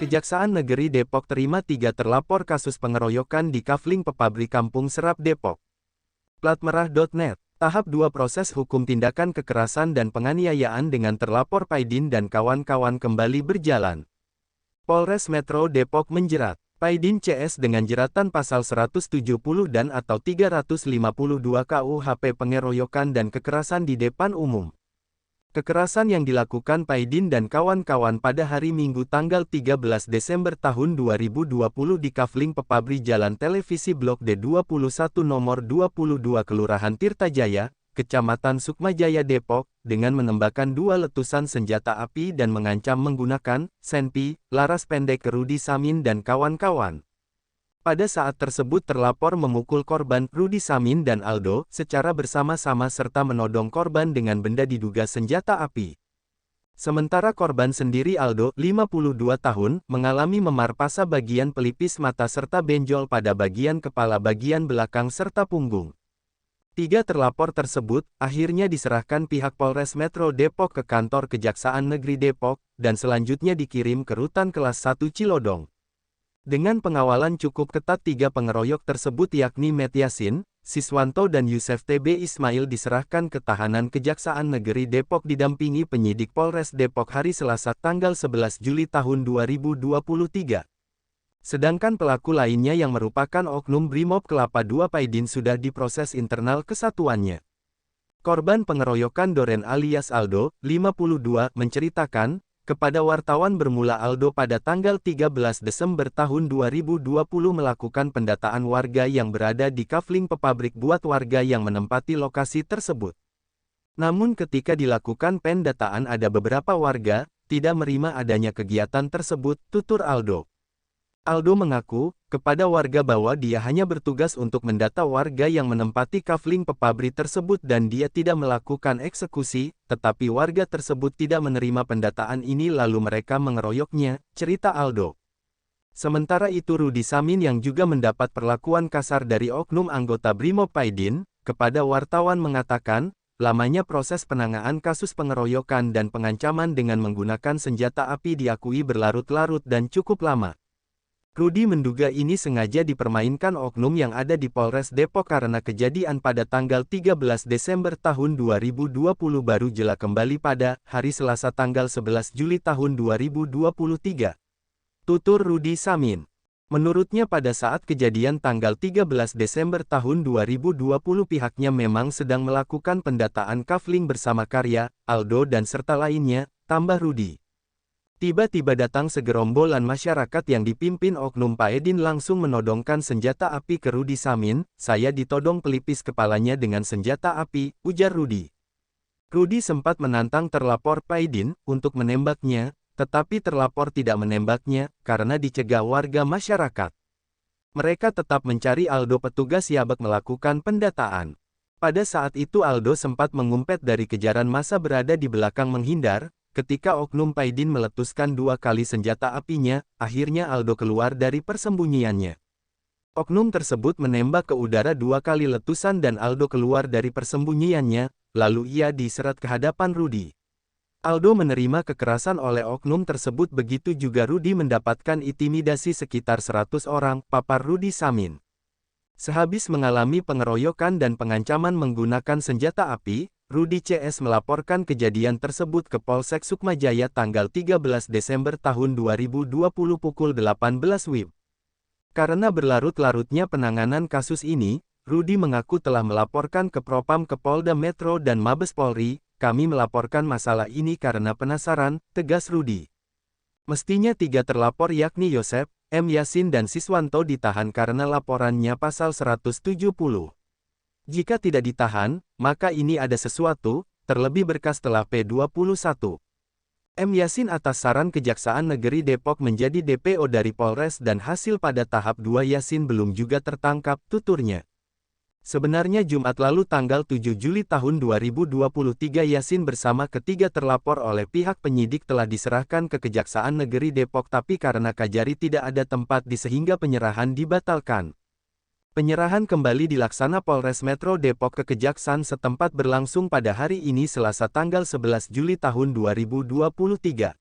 Kejaksaan Negeri Depok terima 3 terlapor kasus pengeroyokan di Kafling Pepabrik Kampung Serap Depok. Platmerah.net. Tahap 2 proses hukum tindakan kekerasan dan penganiayaan dengan terlapor Paidin dan kawan-kawan kembali berjalan. Polres Metro Depok menjerat Paidin CS dengan jeratan pasal 170 dan atau 352 KUHP pengeroyokan dan kekerasan di depan umum. Kekerasan yang dilakukan Paidin dan kawan-kawan pada hari Minggu tanggal 13 Desember tahun 2020 di Kafling Pepabri Jalan Televisi Blok D21 nomor 22 Kelurahan Tirtajaya, Kecamatan Sukmajaya Depok, dengan menembakkan 2 letusan senjata api dan mengancam menggunakan senpi, laras pendek ke Rudi Samin dan kawan-kawan. Pada saat tersebut terlapor memukul korban, Rudi Samin dan Aldo, secara bersama-sama serta menodong korban dengan benda diduga senjata api. Sementara korban sendiri Aldo, 52 tahun, mengalami memar pasa bagian pelipis mata serta benjol pada bagian kepala bagian belakang serta punggung. 3 terlapor tersebut, akhirnya diserahkan pihak Polres Metro Depok ke kantor Kejaksaan Negeri Depok, dan selanjutnya dikirim ke Rutan Kelas 1 Cilodong. Dengan pengawalan cukup ketat 3 pengeroyok tersebut yakni Met Yasin, Siswanto dan Yusef TB Ismail diserahkan ke tahanan Kejaksaan Negeri Depok didampingi penyidik Polres Depok hari Selasa tanggal 11 Juli tahun 2023. Sedangkan pelaku lainnya yang merupakan oknum Brimob Kelapa II Paidin sudah diproses internal kesatuannya. Korban pengeroyokan Doren alias Aldo, 52, menceritakan, kepada wartawan bermula Aldo pada tanggal 13 Desember tahun 2020 melakukan pendataan warga yang berada di Kafling Pepabrik buat warga yang menempati lokasi tersebut. Namun ketika dilakukan pendataan ada beberapa warga, tidak menerima adanya kegiatan tersebut, tutur Aldo. Aldo mengaku, kepada warga bahwa dia hanya bertugas untuk mendata warga yang menempati Kafling Pepabri tersebut dan dia tidak melakukan eksekusi, tetapi warga tersebut tidak menerima pendataan ini lalu mereka mengeroyoknya, cerita Aldo. Sementara itu Rudi Samin yang juga mendapat perlakuan kasar dari oknum anggota Brimob Paidin, kepada wartawan mengatakan, lamanya proses penanganan kasus pengeroyokan dan pengancaman dengan menggunakan senjata api diakui berlarut-larut dan cukup lama. Rudi menduga ini sengaja dipermainkan oknum yang ada di Polres Depok karena kejadian pada tanggal 13 Desember tahun 2020 baru jela kembali pada hari Selasa tanggal 11 Juli tahun 2023. Tutur Rudi Samin. Menurutnya pada saat kejadian tanggal 13 Desember tahun 2020 pihaknya memang sedang melakukan pendataan Kafling bersama Karya, Aldo dan serta lainnya, tambah Rudi. Tiba-tiba datang segerombolan masyarakat yang dipimpin oknum Paidin langsung menodongkan senjata api ke Rudi Samin, saya ditodong pelipis kepalanya dengan senjata api, ujar Rudi. Rudi sempat menantang terlapor Paidin untuk menembaknya, tetapi terlapor tidak menembaknya, karena dicegah warga masyarakat. Mereka tetap mencari Aldo petugas Yabek melakukan pendataan. Pada saat itu Aldo sempat mengumpet dari kejaran massa berada di belakang menghindar. Ketika oknum Paidin meletuskan 2 kali senjata apinya, akhirnya Aldo keluar dari persembunyiannya. Oknum tersebut menembak ke udara 2 kali letusan dan Aldo keluar dari persembunyiannya, lalu ia diseret ke hadapan Rudi. Aldo menerima kekerasan oleh oknum tersebut begitu juga Rudi mendapatkan intimidasi sekitar 100 orang, papar Rudi Samin. Sehabis mengalami pengeroyokan dan pengancaman menggunakan senjata api, Rudi CS melaporkan kejadian tersebut ke Polsek Sukmajaya tanggal 13 Desember tahun 2020 pukul 18 WIB. Karena berlarut-larutnya penanganan kasus ini, Rudi mengaku telah melaporkan ke Propam ke Polda Metro dan Mabes Polri, kami melaporkan masalah ini karena penasaran, tegas Rudi. Mestinya 3 terlapor yakni Yosef, M. Yasin dan Siswanto ditahan karena laporannya pasal 170. Jika tidak ditahan, maka ini ada sesuatu, terlebih berkas telah P21. M. Yasin atas saran Kejaksaan Negeri Depok menjadi DPO dari Polres dan hasil pada tahap 2 Yasin belum juga tertangkap, tuturnya. Sebenarnya Jumat lalu tanggal 7 Juli tahun 2023 Yasin bersama ketiga terlapor oleh pihak penyidik telah diserahkan ke Kejaksaan Negeri Depok tapi karena Kajari tidak ada tempat sehingga penyerahan dibatalkan. Penyerahan kembali dilaksana Polres Metro Depok ke Kejaksaan setempat berlangsung pada hari ini Selasa tanggal 11 Juli tahun 2023.